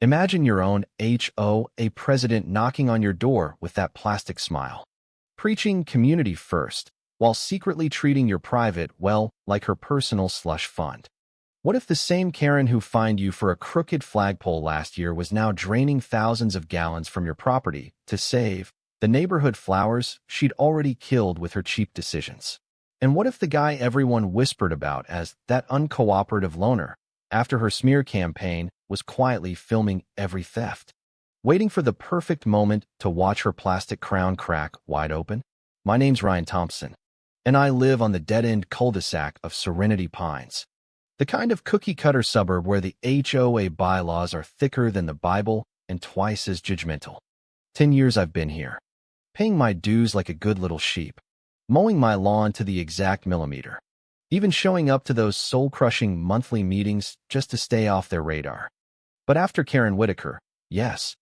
Imagine your own HOA president knocking on your door with that plastic smile, preaching community first, while secretly treating your private, well, like her personal slush fund. What if the same Karen who fined you for a crooked flagpole last year was now draining thousands of gallons from your property to save the neighborhood flowers she'd already killed with her cheap decisions? And what if the guy everyone whispered about as that uncooperative loner, after her smear campaign, was quietly filming every theft, waiting for the perfect moment to watch her plastic crown crack wide open? My name's Ryan Thompson, and I live on the dead-end cul-de-sac of Serenity Pines, the kind of cookie-cutter suburb where the HOA bylaws are thicker than the Bible and twice as judgmental. 10 years I've been here, paying my dues like a good little sheep, mowing my lawn to the exact millimeter, even showing up to those soul-crushing monthly meetings just to stay off their radar. But after Karen Whitaker, yes,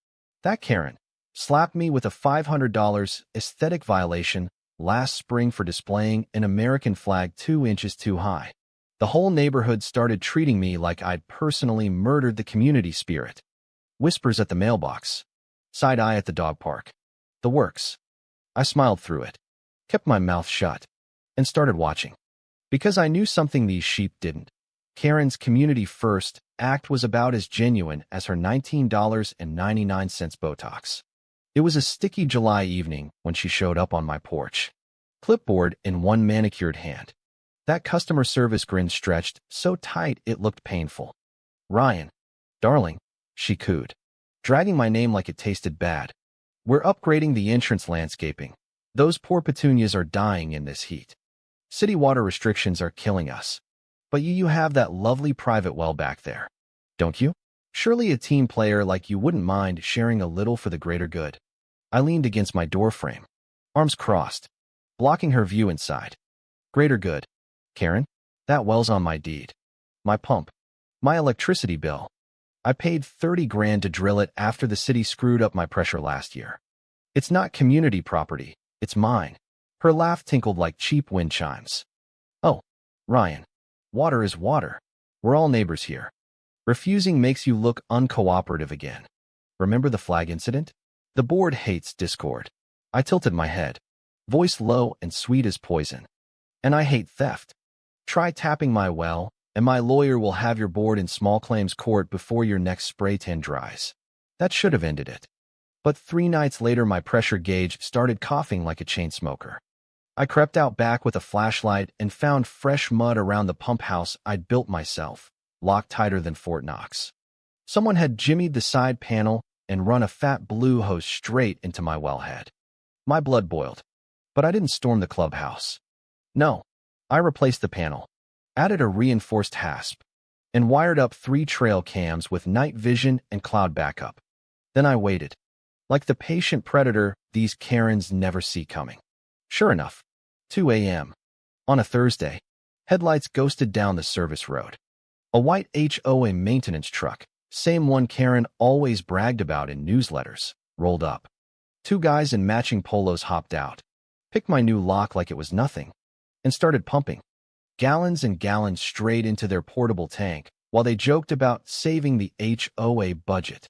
that Karen, slapped me with a $500 aesthetic violation last spring for displaying an American flag 2 inches too high, the whole neighborhood started treating me like I'd personally murdered the community spirit. Whispers at the mailbox, side eye at the dog park, the works. I smiled through it, kept my mouth shut, and started watching. Because I knew something these sheep didn't. Karen's community first act was about as genuine as her $19.99 Botox. It was a sticky July evening when she showed up on my porch, clipboard in one manicured hand. That customer service grin stretched so tight it looked painful. "Ryan, darling," she cooed, dragging my name like it tasted bad. "We're upgrading the entrance landscaping. Those poor petunias are dying in this heat. City water restrictions are killing us. But you have that lovely private well back there, don't you? Surely a team player like you wouldn't mind sharing a little for the greater good." I leaned against my doorframe, arms crossed, blocking her view inside. "Greater good, Karen? That well's on my deed. My pump. My electricity bill. I paid 30 grand to drill it after the city screwed up my pressure last year. It's not community property, it's mine." Her laugh tinkled like cheap wind chimes. "Oh, Ryan, water is water. We're all neighbors here. Refusing makes you look uncooperative again. Remember the flag incident? The board hates discord." I tilted my head, voice low and sweet as poison. "And I hate theft. Try tapping my well, and my lawyer will have your board in small claims court before your next spray tan dries." That should have ended it. But 3 nights later my pressure gauge started coughing like a chain smoker. I crept out back with a flashlight and found fresh mud around the pump house I'd built myself, locked tighter than Fort Knox. Someone had jimmied the side panel and run a fat blue hose straight into my wellhead. My blood boiled, but I didn't storm the clubhouse. No, I replaced the panel, added a reinforced hasp, and wired up 3 trail cams with night vision and cloud backup. Then I waited. Like the patient predator these Karens never see coming. Sure enough, 2 a.m. on a Thursday, headlights ghosted down the service road. A white HOA maintenance truck, same one Karen always bragged about in newsletters, rolled up. 2 guys in matching polos hopped out, picked my new lock like it was nothing, and started pumping gallons and gallons straight into their portable tank while they joked about saving the HOA budget.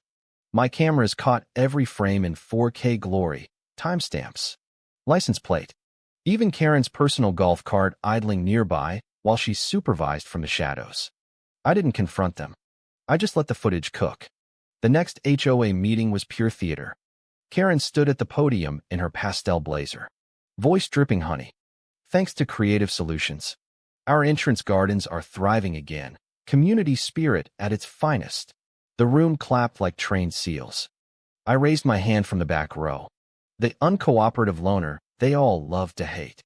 My cameras caught every frame in 4K glory, timestamps, license plate, even Karen's personal golf cart idling nearby while she supervised from the shadows. I didn't confront them. I just let the footage cook. The next HOA meeting was pure theater. Karen stood at the podium in her pastel blazer, voice dripping honey. "Thanks to creative solutions, our entrance gardens are thriving again. Community spirit at its finest." The room clapped like trained seals. I raised my hand from the back row. The uncooperative loner they all love to hate.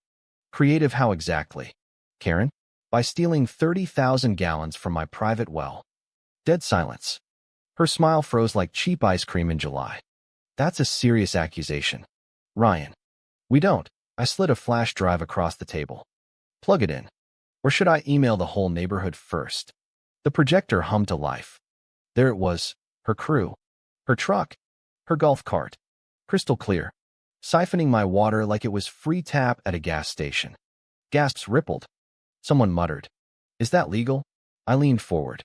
"Creative how exactly, Karen?" "By stealing 30,000 gallons from my private well." Dead silence. Her smile froze like cheap ice cream in July. "That's a serious accusation, Ryan." "We don't." I slid a flash drive across the table. "Plug it in. Or should I email the whole neighborhood first?" The projector hummed to life. There it was, her crew, her truck, her golf cart, crystal clear, siphoning my water like it was free tap at a gas station. Gasps rippled. Someone muttered, "Is that legal?" I leaned forward,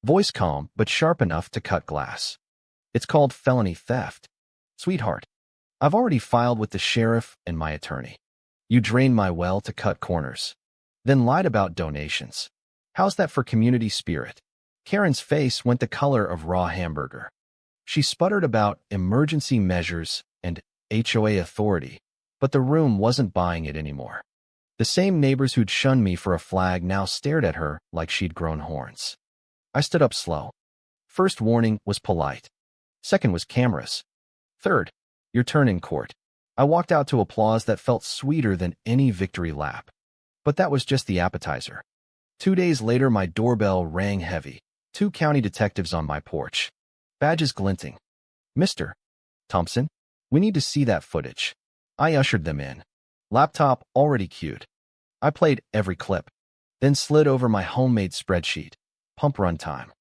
voice calm but sharp enough to cut glass. It's called felony theft. Sweetheart, I've already filed with the sheriff and my attorney. You drained my well to cut corners, then lied about donations. How's that for community spirit? Karen's face went the color of raw hamburger. She sputtered about emergency measures and HOA authority, but the room wasn't buying it anymore. The same neighbors who'd shunned me for a flag now stared at her like she'd grown horns. I stood up slow. First warning was polite. Second was cameras. Third, your turn in court. I walked out to applause that felt sweeter than any victory lap. But that was just the appetizer. 2 days later, my doorbell rang heavy. 2 county detectives on my porch. Badges glinting. Mr. Thompson, we need to see that footage. I ushered them in. Laptop already queued. I played every clip, then slid over my homemade spreadsheet. Pump run time.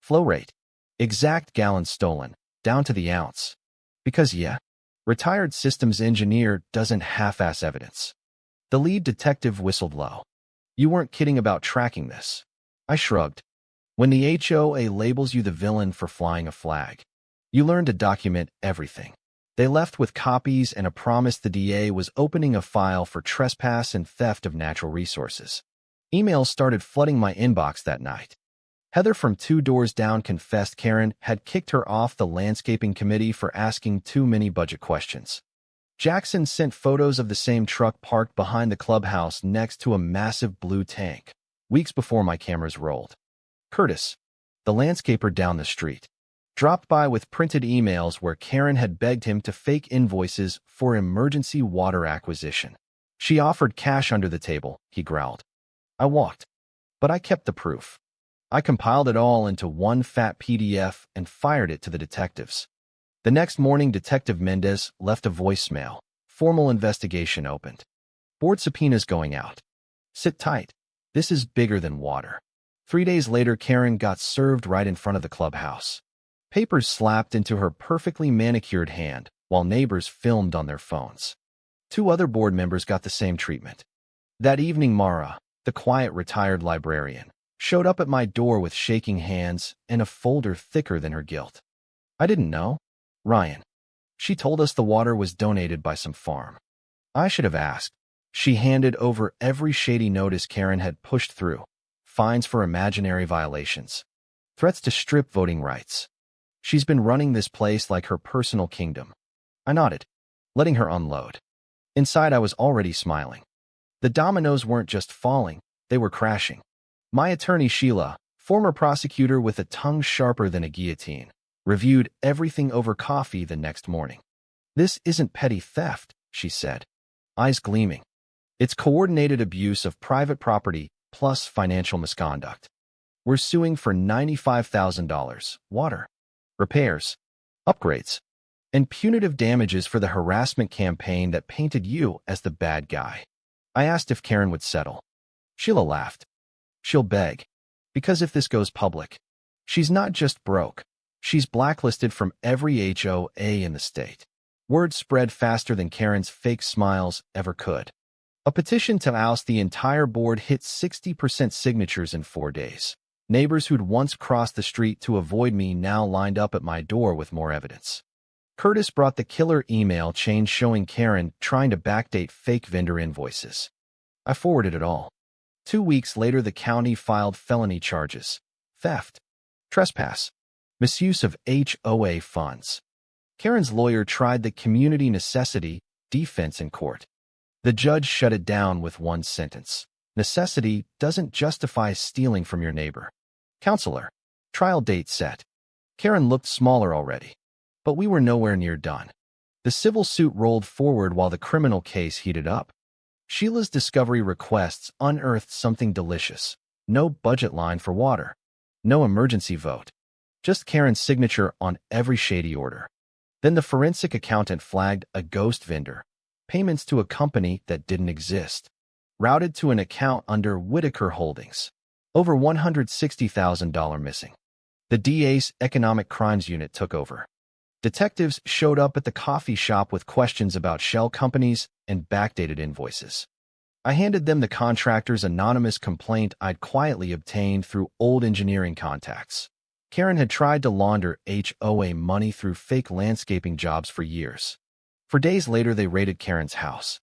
Flow rate. Exact gallons stolen, down to the ounce. Because yeah, retired systems engineer doesn't half-ass evidence. The lead detective whistled low. You weren't kidding about tracking this. I shrugged. When the HOA labels you the villain for flying a flag, you learn to document everything. They left with copies and a promise the DA was opening a file for trespass and theft of natural resources. Emails started flooding my inbox that night. Heather from 2 doors down confessed Karen had kicked her off the landscaping committee for asking too many budget questions. Jackson sent photos of the same truck parked behind the clubhouse next to a massive blue tank, weeks before my cameras rolled. Curtis, the landscaper down the street, dropped by with printed emails where Karen had begged him to fake invoices for emergency water acquisition. She offered cash under the table, he growled. I walked, but I kept the proof. I compiled it all into one fat PDF and fired it to the detectives. The next morning, Detective Mendez left a voicemail. Formal investigation opened. Board subpoenas going out. Sit tight. This is bigger than water. 3 days later, Karen got served right in front of the clubhouse. Papers slapped into her perfectly manicured hand while neighbors filmed on their phones. 2 other board members got the same treatment. That evening, Mara, the quiet retired librarian, showed up at my door with shaking hands and a folder thicker than her guilt. I didn't know. Ryan. She told us the water was donated by some farm. I should have asked. She handed over every shady notice Karen had pushed through. Fines for imaginary violations. Threats to strip voting rights. She's been running this place like her personal kingdom. I nodded, letting her unload. Inside, I was already smiling. The dominoes weren't just falling, they were crashing. My attorney Sheila, former prosecutor with a tongue sharper than a guillotine, reviewed everything over coffee the next morning. This isn't petty theft, she said, eyes gleaming. It's coordinated abuse of private property plus financial misconduct. We're suing for $95,000, water, repairs, upgrades, and punitive damages for the harassment campaign that painted you as the bad guy. I asked if Karen would settle. Sheila laughed. She'll beg. Because if this goes public, she's not just broke. She's blacklisted from every HOA in the state. Word spread faster than Karen's fake smiles ever could. A petition to oust the entire board hit 60% signatures in 4 days. Neighbors who'd once crossed the street to avoid me now lined up at my door with more evidence. Curtis brought the killer email chain showing Karen trying to backdate fake vendor invoices. I forwarded it all. 2 weeks later, the county filed felony charges: theft, trespass, misuse of HOA funds. Karen's lawyer tried the community necessity defense in court. The judge shut it down with one sentence: necessity doesn't justify stealing from your neighbor. Counselor, trial date set. Karen looked smaller already, but we were nowhere near done. The civil suit rolled forward while the criminal case heated up. Sheila's discovery requests unearthed something delicious. No budget line for water. No emergency vote. Just Karen's signature on every shady order. Then the forensic accountant flagged a ghost vendor. Payments to a company that didn't exist. Routed to an account under Whitaker Holdings. Over $160,000 missing. The DA's Economic Crimes Unit took over. Detectives showed up at the coffee shop with questions about shell companies and backdated invoices. I handed them the contractor's anonymous complaint I'd quietly obtained through old engineering contacts. Karen had tried to launder HOA money through fake landscaping jobs for years. For days later, they raided Karen's house.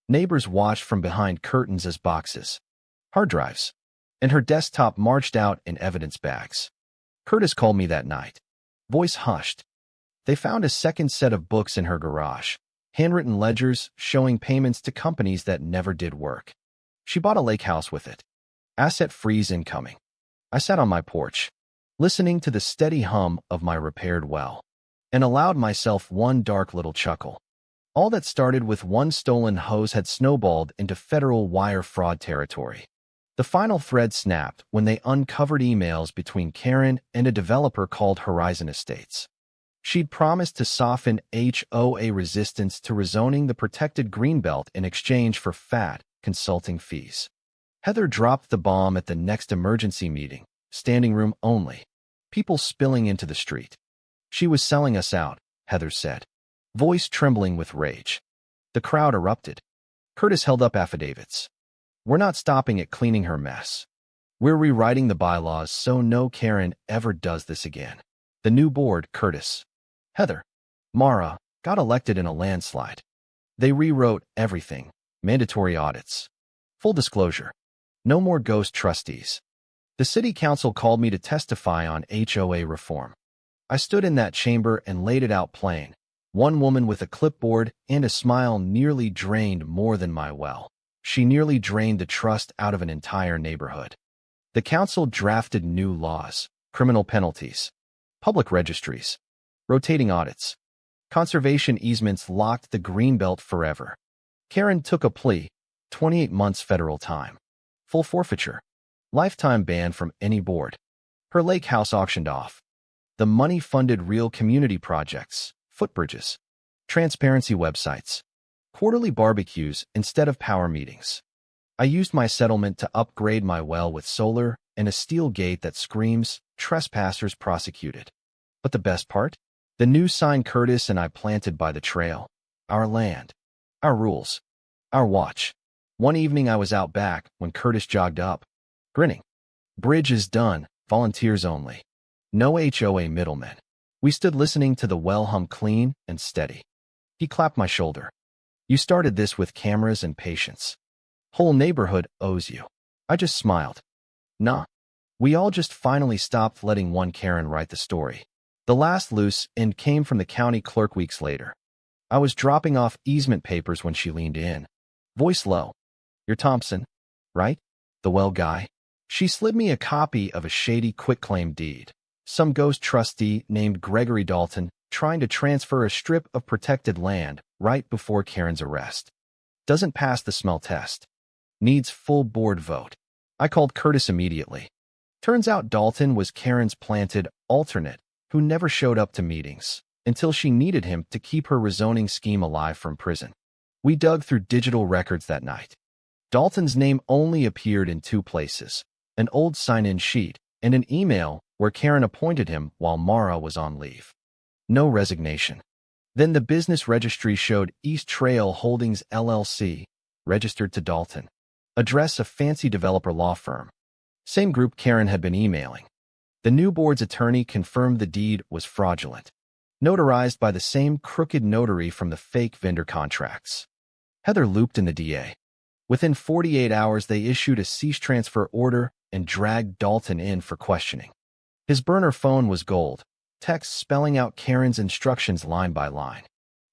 Neighbors watched from behind curtains as boxes, hard drives, and her desktop marched out in evidence bags. Curtis called me that night. Voice hushed. They found a second set of books in her garage, handwritten ledgers showing payments to companies that never did work. She bought a lake house with it. Asset freeze incoming. I sat on my porch, listening to the steady hum of my repaired well, and allowed myself one dark little chuckle. All that started with one stolen hose had snowballed into federal wire fraud territory. The final thread snapped when they uncovered emails between Karen and a developer called Horizon Estates. She'd promised to soften HOA resistance to rezoning the protected greenbelt in exchange for fat consulting fees. Heather dropped the bomb at the next emergency meeting, standing room only, people spilling into the street. She was selling us out, Heather said, voice trembling with rage. The crowd erupted. Curtis held up affidavits. We're not stopping at cleaning her mess. We're rewriting the bylaws so no Karen ever does this again. The new board, Curtis, Heather, Mara, got elected in a landslide. They rewrote everything. Mandatory audits. Full disclosure. No more ghost trustees. The city council called me to testify on HOA reform. I stood in that chamber and laid it out plain. One woman with a clipboard and a smile nearly drained more than my well. She nearly drained the trust out of an entire neighborhood. The council drafted new laws, criminal penalties, public registries, rotating audits. Conservation easements locked the greenbelt forever. Karen took a plea, 28 months federal time. Full forfeiture. Lifetime ban from any board. Her lake house auctioned off. The money funded real community projects, footbridges, transparency websites, quarterly barbecues instead of power meetings. I used my settlement to upgrade my well with solar and a steel gate that screams, trespassers prosecuted. But the best part? The new sign Curtis and I planted by the trail. Our land. Our rules. Our watch. One evening I was out back when Curtis jogged up, grinning. Bridge is done, volunteers only. No HOA middlemen. We stood listening to the well hum clean and steady. He clapped my shoulder. You started this with cameras and patience. Whole neighborhood owes you. I just smiled. Nah. We all just finally stopped letting one Karen write the story. The last loose end came from the county clerk weeks later. I was dropping off easement papers when she leaned in. Voice low. You're Thompson, right? The well guy? She slid me a copy of a shady quitclaim deed. Some ghost trustee named Gregory Dalton trying to transfer a strip of protected land right before Karen's arrest. Doesn't pass the smell test. Needs full board vote. I called Curtis immediately. Turns out Dalton was Karen's planted alternate who never showed up to meetings until she needed him to keep her rezoning scheme alive from prison. We dug through digital records that night. Dalton's name only appeared in two places, an old sign-in sheet and an email where Karen appointed him while Mara was on leave. No resignation. Then the business registry showed East Trail Holdings LLC, registered to Dalton. Address a fancy developer law firm. Same group Karen had been emailing. The new board's attorney confirmed the deed was fraudulent, notarized by the same crooked notary from the fake vendor contracts. Heather looped in the DA. Within 48 hours, they issued a cease transfer order and dragged Dalton in for questioning. His burner phone was gold, text spelling out Karen's instructions line by line.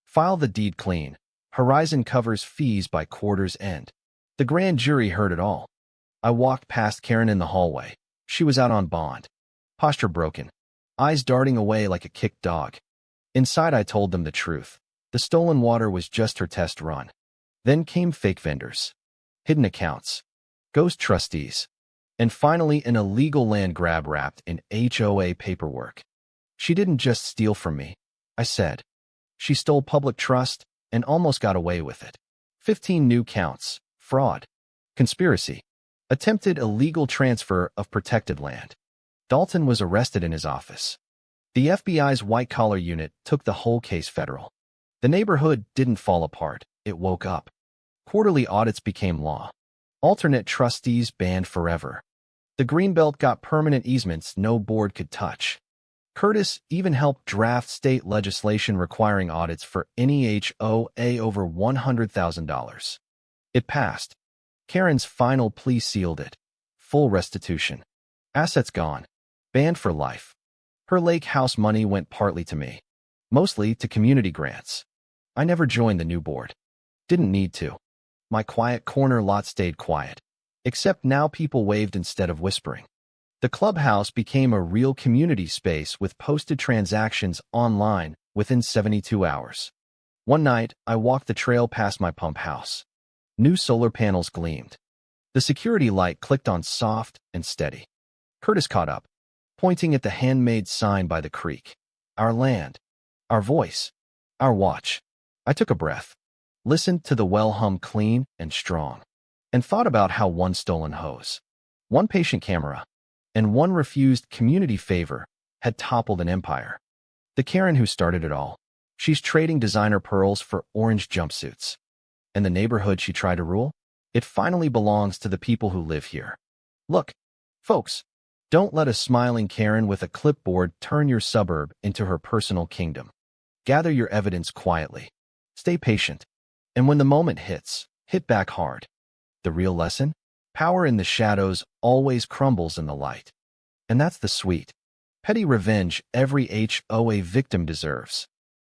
File the deed clean. Horizon covers fees by quarter's end. The grand jury heard it all. I walked past Karen in the hallway. She was out on bond. Posture broken. Eyes darting away like a kicked dog. Inside, I told them the truth. The stolen water was just her test run. Then came fake vendors, hidden accounts, ghost trustees, and finally an illegal land grab wrapped in HOA paperwork. She didn't just steal from me, I said. She stole public trust and almost got away with it. 15 new counts, fraud, conspiracy, attempted illegal transfer of protected land. Dalton was arrested in his office. The FBI's white-collar unit took the whole case federal. The neighborhood didn't fall apart, it woke up. Quarterly audits became law. Alternate trustees banned forever. The Greenbelt got permanent easements no board could touch. Curtis even helped draft state legislation requiring audits for any HOA over $100,000. It passed. Karen's final plea sealed it. Full restitution. Assets gone. Banned for life. Her lake house money went partly to me. Mostly to community grants. I never joined the new board. Didn't need to. My quiet corner lot stayed quiet. Except now people waved instead of whispering. The clubhouse became a real community space with posted transactions online within 72 hours. One night, I walked the trail past my pump house. New solar panels gleamed. The security light clicked on soft and steady. Curtis caught up, pointing at the handmade sign by the creek. Our land. Our voice. Our watch. I took a breath, listened to the well hum clean and strong, and thought about how one stolen hose, one patient camera, and one refused community favor had toppled an empire. The Karen who started it all. She's trading designer pearls for orange jumpsuits. And the neighborhood she tried to rule? It finally belongs to the people who live here. Look, folks, don't let a smiling Karen with a clipboard turn your suburb into her personal kingdom. Gather your evidence quietly. Stay patient. And when the moment hits, hit back hard. The real lesson? Power in the shadows always crumbles in the light. And that's the sweet, petty revenge every HOA victim deserves.